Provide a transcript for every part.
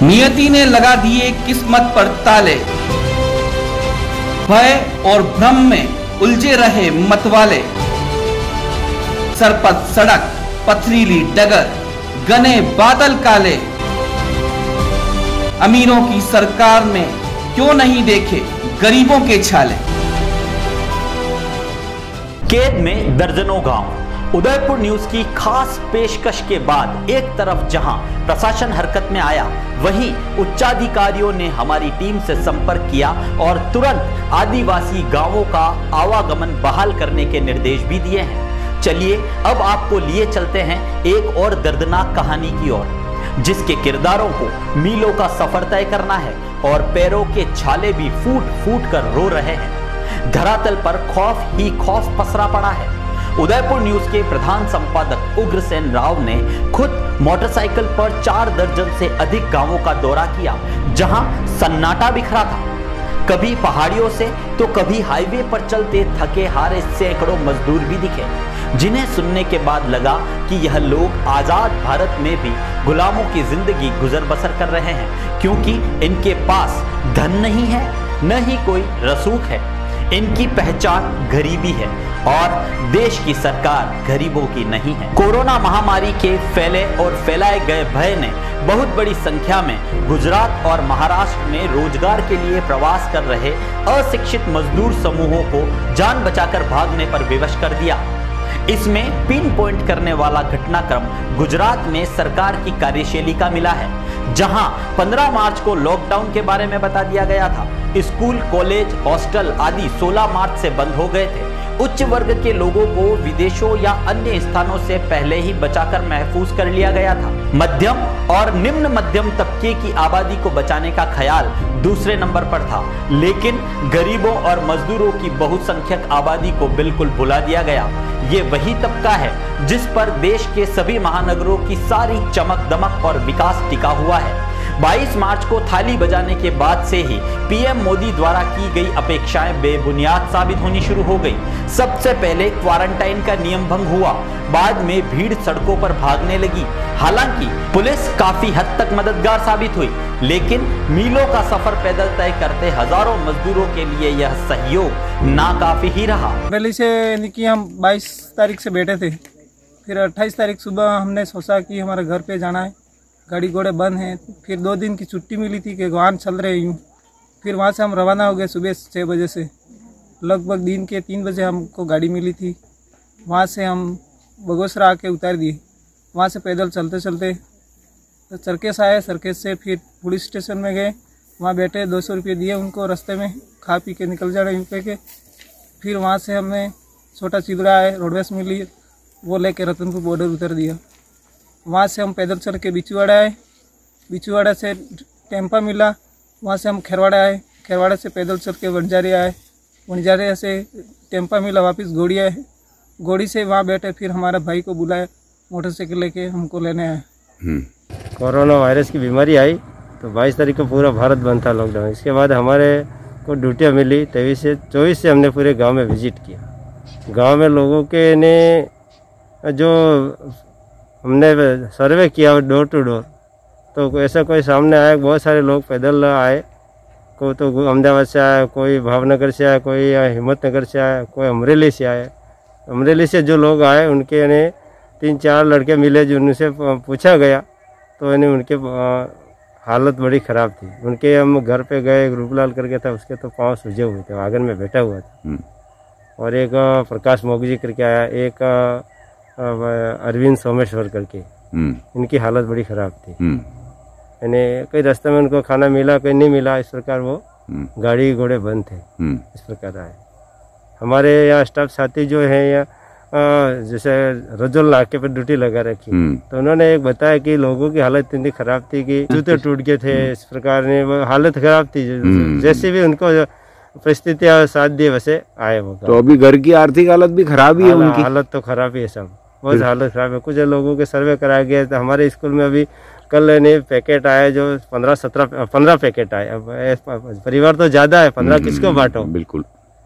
नियति ने लगा दिए किस्मत पर ताले, भय और भ्रम में उलझे रहे मतवाले। सरपत सड़क, पथरीली डगर, घने बादल काले, अमीरों की सरकार ने क्यों नहीं देखे गरीबों के छाले। कैद में दर्जनों गांव। उदयपुर न्यूज की खास पेशकश के बाद एक तरफ जहां प्रशासन हरकत में आया, वहीं उच्चाधिकारियों ने हमारी टीम से संपर्क किया और तुरंत आदिवासी गांवों का आवागमन बहाल करने के निर्देश भी दिए हैं। चलिए अब आपको लिए चलते हैं एक और दर्दनाक कहानी की ओर, जिसके किरदारों को मीलों का सफर तय करना है और पैरों के छाले भी फूट फूट कर रो रहे हैं। धरातल पर खौफ ही खौफ पसरा पड़ा है। उदयपुर न्यूज के प्रधान संपादक उग्रसेन राव ने खुद मोटरसाइकिल पर 4 दर्जन से अधिक गांवों का दौरा किया, जहां सन्नाटा बिखरा था। कभी पहाड़ियों से तो कभी हाईवे पर चलते थके हारे सैकड़ों मजदूर भी दिखे, जिन्हें सुनने के बाद लगा कि यह लोग आजाद भारत में भी गुलामों की जिंदगी गुजर बसर कर रहे हैं, क्योंकि इनके पास धन नहीं है, न ही कोई रसूख है। इनकी पहचान गरीबी है और देश की सरकार गरीबों की नहीं है। कोरोना महामारी के फैले और फैलाए गए भय ने बहुत बड़ी संख्या में गुजरात और महाराष्ट्र में रोजगार के लिए प्रवास कर रहे अशिक्षित मजदूर समूहों को जान बचाकर भागने पर विवश कर दिया। इसमें पिन पॉइंट करने वाला घटनाक्रम गुजरात में सरकार की कार्यशैली का मिला है, जहां 15 मार्च को लॉकडाउन के बारे में बता दिया गया था। स्कूल, कॉलेज, हॉस्टल आदि 16 मार्च से बंद हो गए थे। उच्च वर्ग के लोगों को विदेशों या अन्य स्थानों से पहले ही बचाकर महफूज कर लिया गया था। मध्यम और निम्न मध्यम तबके की आबादी को बचाने का ख्याल दूसरे नंबर पर था, लेकिन गरीबों और मजदूरों की बहुसंख्यक आबादी को बिल्कुल भुला दिया गया। ये वही तबका है जिस पर देश के सभी महानगरों की सारी चमक दमक और विकास टिका हुआ है। 22 मार्च को थाली बजाने के बाद से ही पीएम मोदी द्वारा की गई अपेक्षाएं बेबुनियाद साबित होनी शुरू हो गई। सबसे पहले क्वारंटाइन का नियम भंग हुआ, बाद में भीड़ सड़कों पर भागने लगी। हालांकि पुलिस काफी हद तक मददगार साबित हुई, लेकिन मीलों का सफर पैदल तय करते हजारों मजदूरों के लिए यह सहयोग नाकाफी ही रहा। पहले से कि हम 22 तारीख से बैठे थे, फिर 28 तारीख सुबह हमने सोचा कि हमारे घर पे जाना है, गाड़ी घोड़े बंद हैं। फिर 2 दिन की छुट्टी मिली थी कि वाहन चल रहे यूँ। फिर वहाँ से हम रवाना हो गए सुबह 6 बजे से। लगभग दिन के 3 बजे हमको गाड़ी मिली थी। वहाँ से हम बगोसरा आके उतार दिए। वहाँ से पैदल चलते चलते तो सरकेस आए, सरकेस से फिर पुलिस स्टेशन में गए, वहाँ बैठे, 200 रुपये दिए उनको, रास्ते में खा पी के निकल जाना यूँ के। फिर वहाँ से हमने छोटा चिदड़ा है, रोडवेज मिली, वो लेके रतनपुर बॉर्डर उतर दिया। वहाँ से हम पैदल चल के बिचुवाड़ा आए, बिचुवाड़ा से टेम्पा मिला, वहाँ से हम खेरवाड़ा आए, खेरवाड़ा से पैदल चल के वनजारे आए, वनजारे से टेम्पा मिला, वापस गोड़ी आए, गोड़ी से वहाँ बैठे, फिर हमारा भाई को बुलाया, मोटरसाइकिल लेके हमको लेने आए। कोरोना वायरस की बीमारी आई तो 22 तारीख को पूरा भारत बंद था, लॉकडाउन। इसके बाद हमारे को ड्यूटियाँ मिली, 23 से 24 से हमने पूरे गाँव में विजिट किया। गाँव में लोगों के ने जो हमने सर्वे किया डोर टू डोर, तो ऐसा कोई सामने आया, बहुत सारे लोग पैदल आए, कोई तो अहमदाबाद से आया, कोई भावनगर से आया, कोई हिम्मतनगर से आया, कोई अमरेली से आया। अमरेली से जो लोग आए उनके ने 3-4 लड़के मिले, जो उनसे पूछा गया तो यानी उनके हालत बड़ी ख़राब थी। उनके हम घर पे गए, एक रूपलाल करके था, उसके तो पाँव सूजे हुए थे, आंगन में बैठा हुआ था। और एक प्रकाश मोगजी करके आया, एक अरविंद सोमेश्वर करके, इनकी हालत बड़ी ख़राब थी। यानी कई रास्ते में उनको खाना मिला, कहीं नहीं मिला, इस प्रकार वो गाड़ी घोड़े बंद थे, इस प्रकार आए। हमारे यहाँ स्टाफ साथी जो है या जैसे रजोल नाके पर ड्यूटी लगा रखी, तो उन्होंने एक बताया कि लोगों की हालत इतनी खराब थी कि जूते टूट गए थे, इस प्रकार ने वो हालत खराब थी। जैसे भी उनको परिस्थितियाँ साथ दी वैसे आए वो। तो अभी घर की आर्थिक हालत भी खराब ही है उनकी। हालत तो खराब ही है, सब बहुत हालत खराब है। कुछ लोगों के सर्वे कराया गया तो हमारे स्कूल में अभी कल ने पैकेट आए जो 15 पैकेट आए। अब परिवार तो ज़्यादा है, 15 किसको बांटो? बिल्कुल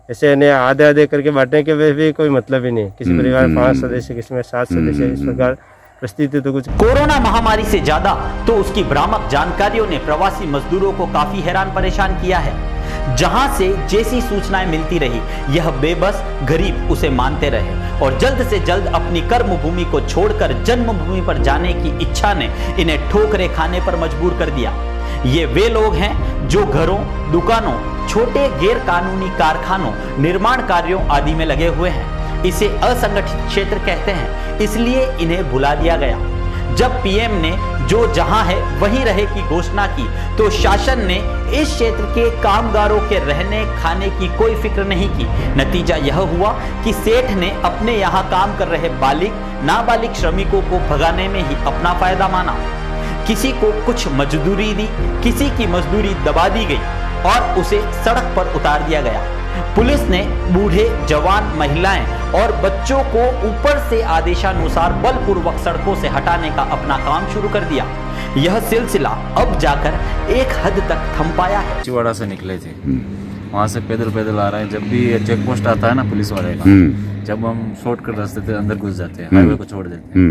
ऐसे ने आधे आधे करके बांटने के भी कोई मतलब ही नहीं। किसी परिवार में 5 सदस्य, किसी में 7 सदस्य, इस प्रकार परिस्थिति तो कुछ। कोरोना महामारी से ज्यादा तो उसकी भ्रामक जानकारियों ने प्रवासी मजदूरों को काफी हैरान परेशान किया है। जहां से जैसी सूचनाएं मिलती रही, यह बेबस गरीब उसे मानते रहे और जल्द से जल्द अपनी कर्म भूमि को छोड़कर जन्मभूमि पर जाने की इच्छा ने इन्हें ठोकरें खाने पर मजबूर कर दिया। ये वे लोग हैं जो घरों, दुकानों, छोटे गैर कानूनी कारखानों, निर्माण कार्यों आदि में लगे हुए हैं। इसे असंगठित क्षेत्र कहते हैं, इसलिए इन्हें भुला दिया गया। जब पीएम ने जो जहां है वहीं रहे की घोषणा की, तो शासन ने इस क्षेत्र के कामगारों के रहने खाने की कोई फिक्र नहीं की। नतीजा यह हुआ कि सेठ ने अपने यहां काम कर रहे बालिग, नाबालिग श्रमिकों को भगाने में ही अपना फायदा माना। किसी को कुछ मजदूरी दी, किसी की मजदूरी दबा दी गई और उसे सड़क पर उतार दिया गया। पुलिस ने बूढ़े, जवान, महिलाएं और बच्चों को ऊपर से आदेशानुसार बलपूर्वक सड़कों से हटाने का अपना काम शुरू कर दिया। यह सिलसिला अब जाकर एक हद तक थम पाया है। चिवाड़ा से निकले थे, वहाँ से पैदल आ रहे हैं। जब भी चेक पोस्ट आता है ना पुलिस वाले का, जब हम शॉर्टकट रास्ते से अंदर घुस जाते हैं, हाईवे को छोड़ देते हैं,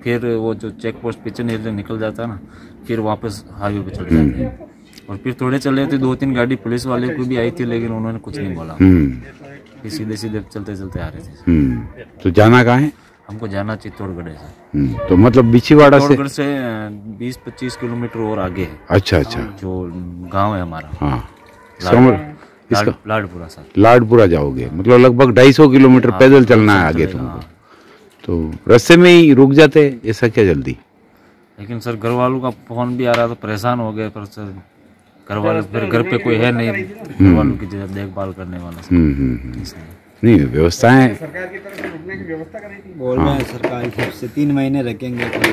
फिर वो जो चेक पोस्ट पीछे निकल जाता है ना, फिर वापस हाईवे पे चढ़ जाते हैं। और फिर थोड़े चले थे, 2-3 गाड़ी पुलिस वाले को भी आई थी, लेकिन उन्होंने कुछ नहीं बोला। फिर सीधे चलते आ रहे थे। तो जाना कहाँ है? हमको जाना चित्तौड़गढ़ है सर। तो मतलब बिछीवाड़ा से चित्तौड़गढ़ से 20-25 किलोमीटर और आगे है। अच्छा, जो गांव है हमारा। हाँ, लाडपुरा सर। लाडपुरा जाओगे, मतलब लगभग 250 किलोमीटर पैदल चलना है आगे तुमको। तो रास्ते में ही रुक जाते, ऐसा क्या जल्दी? लेकिन सर घर वालों का फोन भी आ रहा था, परेशान हो गए। पर सर घर वाले, फिर घर पे कोई है नहीं घर वालों की देखभाल करने वाला। नहीं, व्यवस्थाएं बोल रहे हैं सरकार की तरफ से 3 महीने रखेंगे, कोई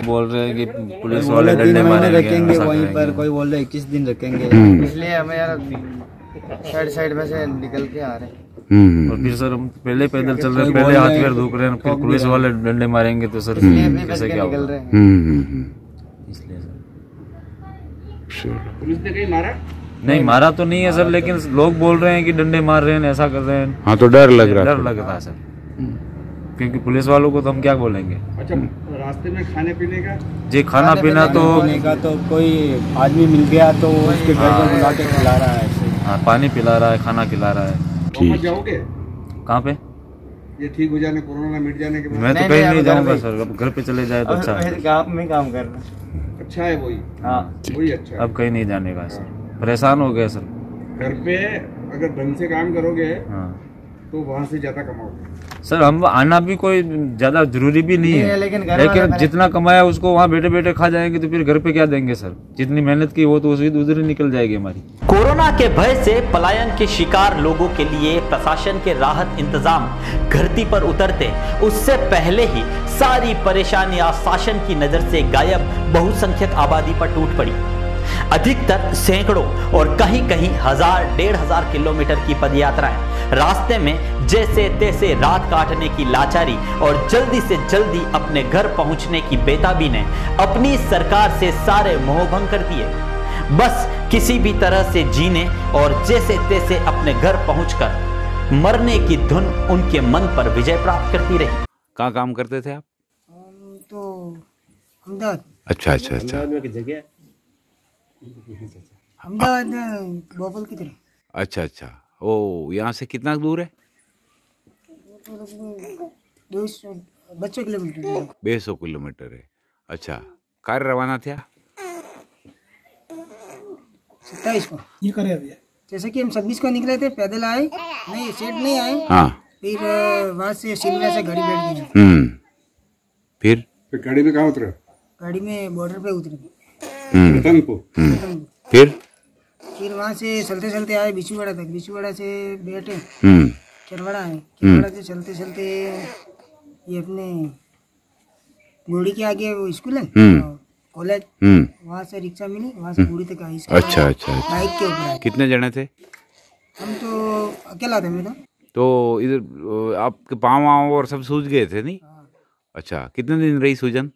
बोल रहे हैं कि पुलिस वाले 3 महीने रखेंगे वहीं पर, कोई बोल रहे 21 दिन रखेंगे। इसलिए हमें यार साइड में से निकल के आ रहे हैं। और फिर सर हम पहले पैदल चल रहे हैं, पहले हाथ पैर धोक रहे हैं, फिर पुलिस वाले डंडे मारेंगे तो सर कैसे क्या होगा? इसलिए सर पुलिस ने कहीं मारा? नहीं, मारा तो नहीं है सर, लेकिन लोग बोल रहे हैं कि डंडे मार रहे हैं, ऐसा कर रहे हैं। हाँ, तो डर लग रहा है सर, क्योंकि पुलिस वालों को तो हम क्या बोलेंगे। अच्छा, रास्ते में खाने पीने का? जी, खाना पीना तो कोई आदमी मिल गया तो उसके घर पर बुला के खिला रहा है। हाँ, पानी पिला रहा है, खाना खिला रहा है। वापस जाओगे? कहाँ पे? ये ठीक हो जाने, कोरोना मिट जाने के बाद? मैं तो कहीं नहीं जाऊँगा सर, अब घर पे चले जाए तो अच्छा है। गाँव में काम करना अच्छा है, वही। हाँ, वही अच्छा है। अब कहीं नहीं जाने का सर, परेशान हो गए सर। घर पे अगर ढंग से काम करोगे हाँ तो वहाँ से ज्यादा कमाओगे सर। हम आना भी कोई ज्यादा जरूरी भी नहीं है, लेकिन जितना कमाया उसको वहाँ बैठे बैठे खा जाएंगे तो फिर घर पे क्या देंगे सर? जितनी मेहनत की वो तो उधर ही निकल जाएगी हमारी। कोरोना के भय से पलायन के शिकार लोगों के लिए प्रशासन के राहत इंतजाम धरती पर उतरते उससे पहले ही सारी परेशानियां शासन की नजर से गायब बहुसंख्यक आबादी पर टूट पड़ी। अधिकतर सैकड़ों और कहीं कहीं 1000-1500 किलोमीटर की पदयात्राएं, रास्ते में जैसे तैसे रात काटने की लाचारी और जल्दी से जल्दी अपने घर पहुंचने की बेताबी ने अपनी सरकार से सारे मोहभंग कर दिए। बस किसी भी तरह से जीने और जैसे तैसे अपने घर पहुंचकर मरने की धुन उनके मन पर विजय प्राप्त करती रही। कहाँ काम करते थे आप? तो अहमदाबाद। अच्छा अच्छा अच्छा अहमदाबाद भोपाल की तरफ। अच्छा अच्छा। ओ, यहाँ से कितना दूर है? 200 किलोमीटर। 200 किलोमीटर है। अच्छा, कार रवाना थे 27 को। ये करे भैया, जैसे कि हम 26 को निकले थे, पैदल आए, नहीं सेट नहीं आए। हाँ, फिर वहाँ से सिलवा से गाड़ी बैठ गई। फिर गाड़ी में कहाँ उतरे? गाड़ी में बॉर्डर पे उतरे। फिर वहाँ से चलते चलते आए बिछुवाड़ा तक, बिछुवाड़ा से बैठे केरवाड़ा आए, केरवाड़ा से चलते चलते ये अपने गोड़ी के आगे वो स्कूल है कॉलेज, वहाँ से रिक्शा मिली, वहाँ से गोड़ी तक आई। अच्छा अच्छा। बाइक के ऊपर। कितने जने थे? हम तो अकेला थे मैं तो इधर आपके पाँव वाँव और सब सूज गए थे नहीं? अच्छा, कितने दिन रही सूजन?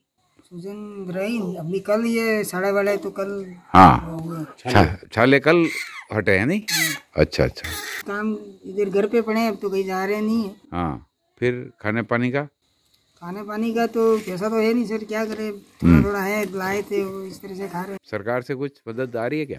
सूजन रही अभी, कल ये साढ़े वाले तो कल। हाँ, छाले कल हटे हैं नहीं? अच्छा अच्छा। काम इधर घर पे पड़े, अब तो कहीं जा रहे नहीं है। हाँ, फिर खाने पानी का? खाने पानी का तो पैसा तो है नहीं सर, क्या करें, थोड़ा थोड़ा है, लाए थे वो इस तरह से खा रहे। सरकार से कुछ मदद आ रही है क्या?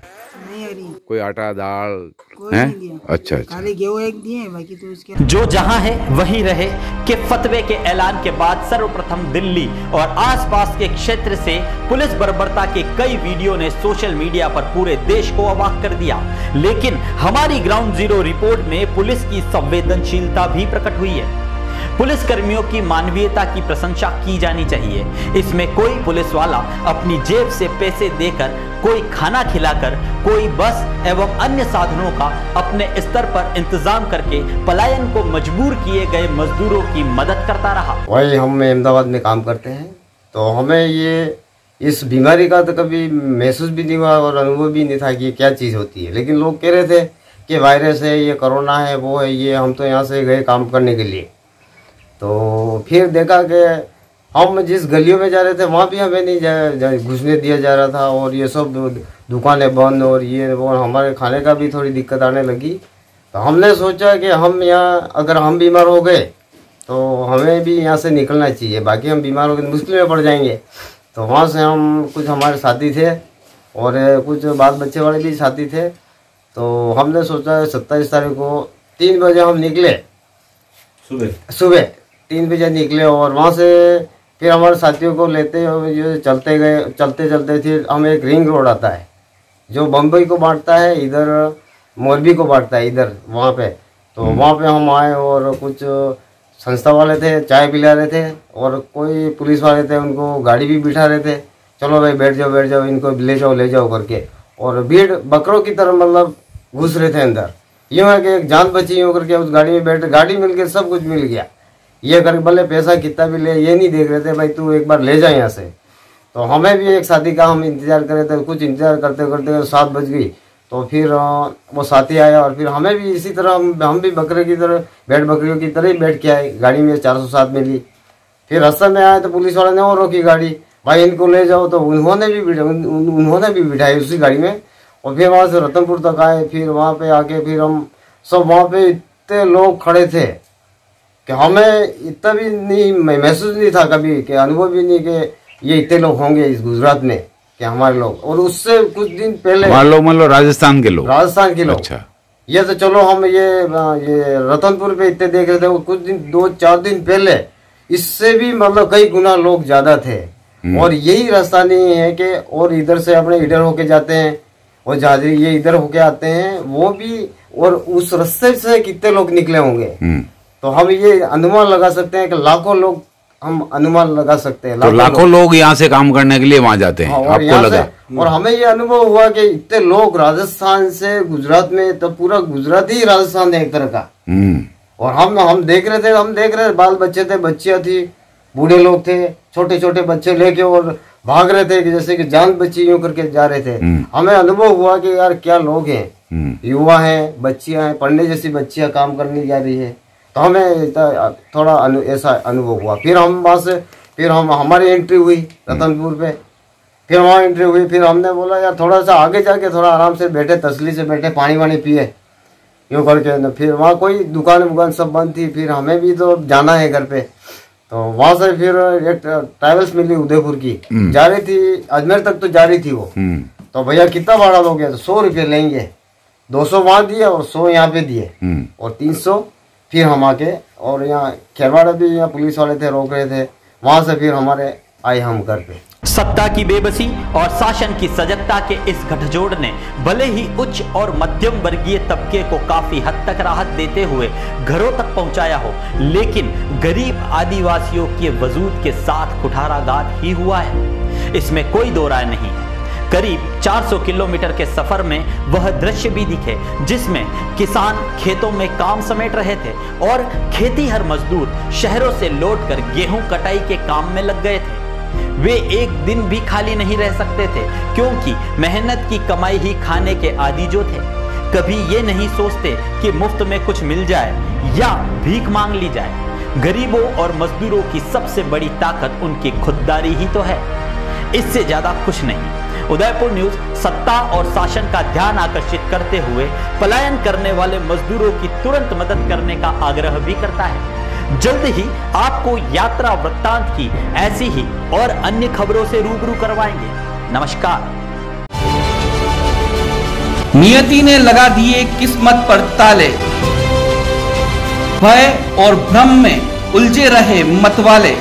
नहीं आ रही, कोई आटा दाल कोई है? नहीं दिया। अच्छा, खाली गेहूँ एक दिए, बाकी तो उसके जो जहां है वहीं रहे के फतवे के ऐलान के बाद सर्वप्रथम दिल्ली और आसपास के क्षेत्र से पुलिस बर्बरता के कई वीडियो ने सोशल मीडिया पर पूरे देश को अवाक कर दिया। लेकिन हमारी ग्राउंड जीरो रिपोर्ट में पुलिस की संवेदनशीलता भी प्रकट हुई है। पुलिस कर्मियों की मानवीयता की प्रशंसा की जानी चाहिए। इसमें कोई पुलिस वाला अपनी जेब से पैसे देकर, कोई खाना खिलाकर, कोई बस एवं अन्य साधनों का अपने स्तर पर इंतजाम करके पलायन को मजबूर किए गए मजदूरों की मदद करता रहा। वही हम अहमदाबाद में काम करते हैं, तो हमें ये इस बीमारी का तो कभी महसूस भी नहीं हुआ और अनुभव भी नहीं था कि क्या चीज़ होती है। लेकिन लोग कह रहे थे कि वायरस है, ये कोरोना है, वो है, ये। हम तो यहाँ से गए काम करने के लिए, तो फिर देखा कि हम जिस गलियों में जा रहे थे वहाँ भी हमें नहीं घुसने दिया जा रहा था, और ये सब दुकानें बंद, और ये वो हमारे खाने का भी थोड़ी दिक्कत आने लगी। तो हमने सोचा कि हम यहाँ अगर हम बीमार हो गए तो हमें भी यहाँ से निकलना चाहिए, बाकी हम बीमार हो गए मुश्किल में पड़ जाएंगे। तो वहाँ से हम कुछ हमारे साथी थे और कुछ बाल बच्चे वाले भी साथी थे, तो हमने सोचा 27 तारीख को 3 बजे हम निकले, सुबह 3 बजे निकले, और वहाँ से फिर हमारे साथियों को लेते हुए चलते गए। चलते चलते फिर हम एक रिंग रोड आता है जो बम्बई को बांटता है, इधर मोरबी को बांटता है, इधर वहाँ पे। तो वहाँ पे हम आए और कुछ संस्था वाले थे, चाय पिला रहे थे, और कोई पुलिस वाले थे, उनको गाड़ी भी बिठा रहे थे, चलो भाई बैठ जाओ, इनको ले जाओ करके। और भीड़ बकरों की तरह मतलब घुस रहे थे अंदर। यूँ है कि एक जान बची यूँ करके उस गाड़ी में बैठ, गाड़ी मिल गई, सब कुछ मिल गया। ये करके भले पैसा कितना भी ले, ये नहीं देख रहे थे भाई तू एक बार ले जा यहाँ से। तो हमें भी एक साथी का हम इंतजार कर रहे थे, कुछ इंतजार करते करते 7 बज गई। तो फिर वो साथी आया और फिर हमें भी इसी तरह हम भी बकरे की तरह, भेड़ बकरियों की तरह ही बैठ के आए। गाड़ी में 407 मिली। फिर रास्ते में आए तो पुलिस वाले ने और रोकी गाड़ी, भाई इनको ले जाओ। तो उन्होंने भी बिठाई उसी गाड़ी में, और फिर वहाँ से रतनपुर तक आए। फिर वहाँ पे आके फिर हम सब, वहाँ पे इतने लोग खड़े थे कि हमें इतना भी नहीं महसूस नहीं था कभी, कि अनुभव भी नहीं कि ये इतने लोग होंगे इस गुजरात में, कि हमारे लोग। और उससे कुछ दिन पहले मान लो राजस्थान के लोग। अच्छा, ये तो चलो हम ये रतनपुर पे इतने देख रहे थे, वो कुछ दिन 2-4 दिन पहले इससे भी मतलब कई गुना लोग ज्यादा थे। और यही रास्ता नहीं है कि, और इधर से अपने इधर होके जाते हैं, और जादरी ये इधर होके आते हैं वो भी, और उस रास्ते से कितने लोग निकले होंगे। तो हम ये अनुमान लगा सकते हैं कि लाखों लोग, हम अनुमान लगा सकते हैं। तो लाखों लोग यहाँ से काम करने के लिए वहाँ जाते हैं। और आपको लगा? और हमें ये अनुभव हुआ कि इतने लोग राजस्थान से गुजरात में, तो पूरा गुजरात ही राजस्थान है एक तरह का। और हम देख रहे थे, बाल बच्चे थे, बच्चियां थी, बूढ़े लोग थे, छोटे छोटे बच्चे लेके और भाग रहे थे कि जैसे कि जान बच्ची यूं करके जा रहे थे। हमें अनुभव हुआ कि यार क्या लोग हैं, युवा हैं, बच्चियां हैं, पढ़ने जैसी बच्चियां काम करने जा रही है। तो हमें थोड़ा ऐसा अनुभव हुआ। फिर हम वहाँ से, फिर हमारी एंट्री हुई रतनपुर पे। फिर वहाँ एंट्री हुई, फिर हमने बोला यार थोड़ा सा आगे जाके थोड़ा आराम से बैठे, तसल्ली से बैठे, पानी वानी पिए यूँ करके। फिर वहाँ कोई दुकान सब बंद थी। फिर हमें भी तो जाना है घर पे। तो वहां से फिर एक ट्रैवल्स मिली उदयपुर की, जा रही थी अजमेर तक, तो जा रही थी वो। तो भैया कितना भाड़ा लोगे? तो 100 रुपये लेंगे। 200 वहाँ दिए और 100 यहाँ पे दिए, और 300 फिर हम आके, और यहाँ खेरवाड़ा भी यहाँ पुलिस वाले थे, रोक रहे थे। वहां से फिर हमारे आए हम घर पे। सत्ता की बेबसी और शासन की सजगता के इस गठजोड़ ने भले ही उच्च और मध्यम वर्गीय तबके को काफी हद तक राहत देते हुए घरों तक पहुंचाया हो, लेकिन गरीब आदिवासियों के वजूद के साथ कुठाराघात ही हुआ है, इसमें कोई दो राय नहीं। करीब 400 किलोमीटर के सफर में वह दृश्य भी दिखे जिसमें किसान खेतों में काम समेट रहे थे और खेतीहर मजदूर शहरों से लौटकर गेहूं कटाई के काम में लग गए थे। वे एक दिन भी खाली नहीं रह सकते थे, क्योंकि मेहनत की कमाई ही खाने के आदी जो थे। कभी ये नहीं सोचते कि मुफ्त में कुछ मिल जाए या भीख मांग ली जाए। गरीबों और मजदूरों की सबसे बड़ी ताकत उनकी खुददारी ही तो है, इससे ज्यादा कुछ नहीं। उदयपुर न्यूज सत्ता और शासन का ध्यान आकर्षित करते हुए पलायन करने वाले मजदूरों की तुरंत मदद करने का आग्रह भी करता है। जल्द ही आपको यात्रा वृत्तांत की ऐसी ही और अन्य खबरों से रूबरू करवाएंगे। नमस्कार। नियति ने लगा दिए किस्मत पर ताले, भय और भ्रम में उलझे रहे मतवाले।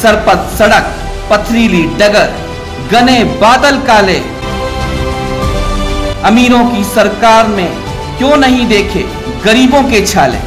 सरपत सड़क, पथरीली डगर, घने बादल काले। अमीरों की सरकार में क्यों नहीं देखे गरीबों के छाले।